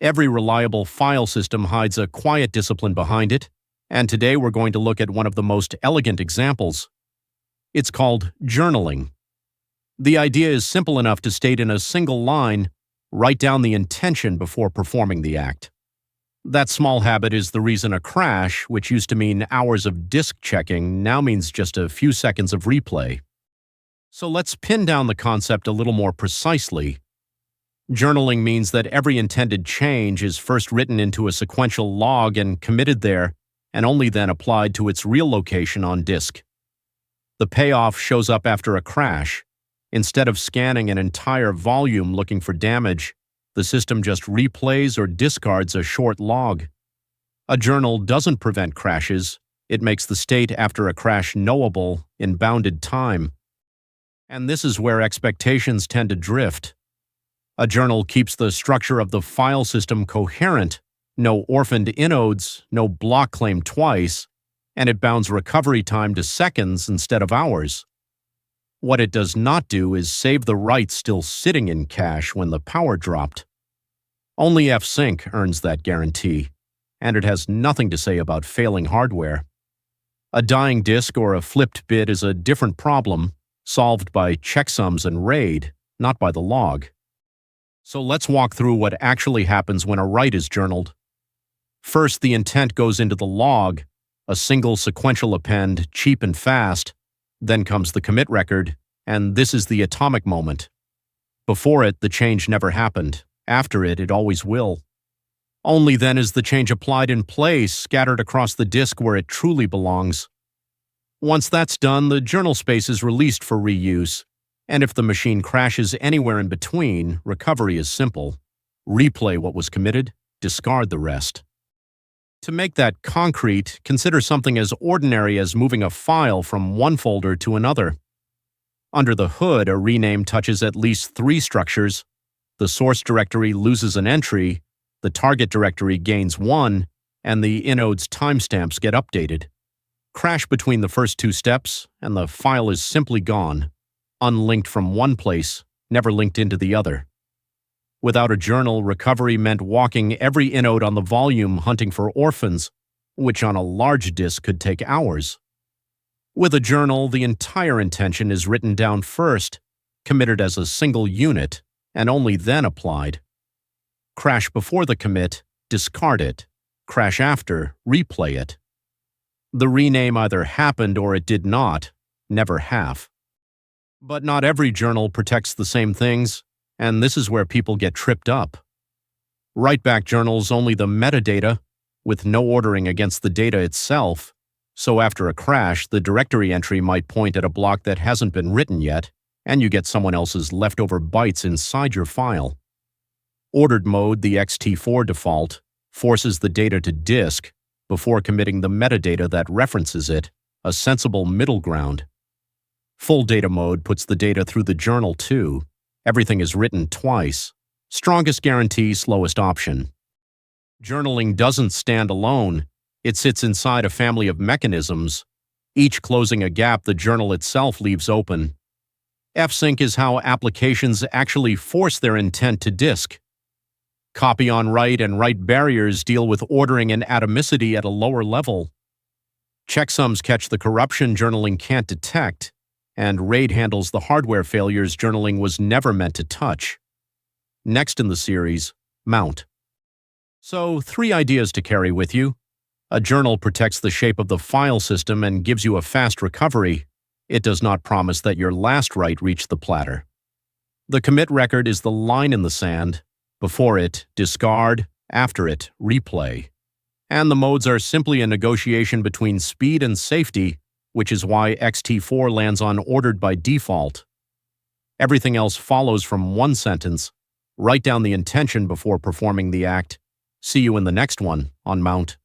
Every reliable file system hides a quiet discipline behind it, and today we're going to look at one of the most elegant examples. It's called journaling. The idea is simple enough to state in a single line, write down the intention before performing the act. That small habit is the reason a crash, which used to mean hours of disk checking, now means just a few seconds of replay. So let's pin down the concept a little more precisely. Journaling means that every intended change is first written into a sequential log and committed there, and only then applied to its real location on disk. The payoff shows up after a crash. Instead of scanning an entire volume looking for damage, the system just replays or discards a short log. A journal doesn't prevent crashes. It makes the state after a crash knowable in bounded time. And this is where expectations tend to drift. A journal keeps the structure of the file system coherent, no orphaned inodes, no block claimed twice, and it bounds recovery time to seconds instead of hours. What it does not do is save the write still sitting in cache when the power dropped. Only fsync earns that guarantee, and it has nothing to say about failing hardware. A dying disk or a flipped bit is a different problem, solved by checksums and RAID, not by the log. So let's walk through what actually happens when a write is journaled. First, the intent goes into the log, a single sequential append, cheap and fast. Then comes the commit record, and this is the atomic moment. Before it, the change never happened. After it, it always will. Only then is the change applied in place, scattered across the disk where it truly belongs. Once that's done, the journal space is released for reuse, and if the machine crashes anywhere in between, recovery is simple. Replay what was committed, discard the rest. To make that concrete, consider something as ordinary as moving a file from one folder to another. Under the hood, a rename touches at least 3 structures. The source directory loses an entry, the target directory gains 1, and the inode's timestamps get updated. Crash between the first 2 steps, and the file is simply gone, unlinked from one place, never linked into the other. Without a journal, recovery meant walking every inode on the volume hunting for orphans, which on a large disk could take hours. With a journal, the entire intention is written down first, committed as a single unit, and only then applied. Crash before the commit, discard it. Crash after, replay it. The rename either happened or it did not, never half. But not every journal protects the same things, and this is where people get tripped up. Write-back journals only the metadata, with no ordering against the data itself, so after a crash, the directory entry might point at a block that hasn't been written yet, and you get someone else's leftover bytes inside your file. Ordered mode, the ext4 default, forces the data to disk before committing the metadata that references it, a sensible middle ground. Full data mode puts the data through the journal too. Everything is written twice. Strongest guarantee, slowest option. Journaling doesn't stand alone. It sits inside a family of mechanisms, each closing a gap the journal itself leaves open. Fsync is how applications actually force their intent to disk. Copy on write and write barriers deal with ordering and atomicity at a lower level. Checksums catch the corruption journaling can't detect, and RAID handles the hardware failures journaling was never meant to touch. Next in the series, mount. So, 3 ideas to carry with you. A journal protects the shape of the file system and gives you a fast recovery. It does not promise that your last write reached the platter. The commit record is the line in the sand. Before it, discard. After it, replay. And the modes are simply a negotiation between speed and safety, which is why ext4 lands on ordered by default. Everything else follows from one sentence. Write down the intention before performing the act. See you in the next one on Mount.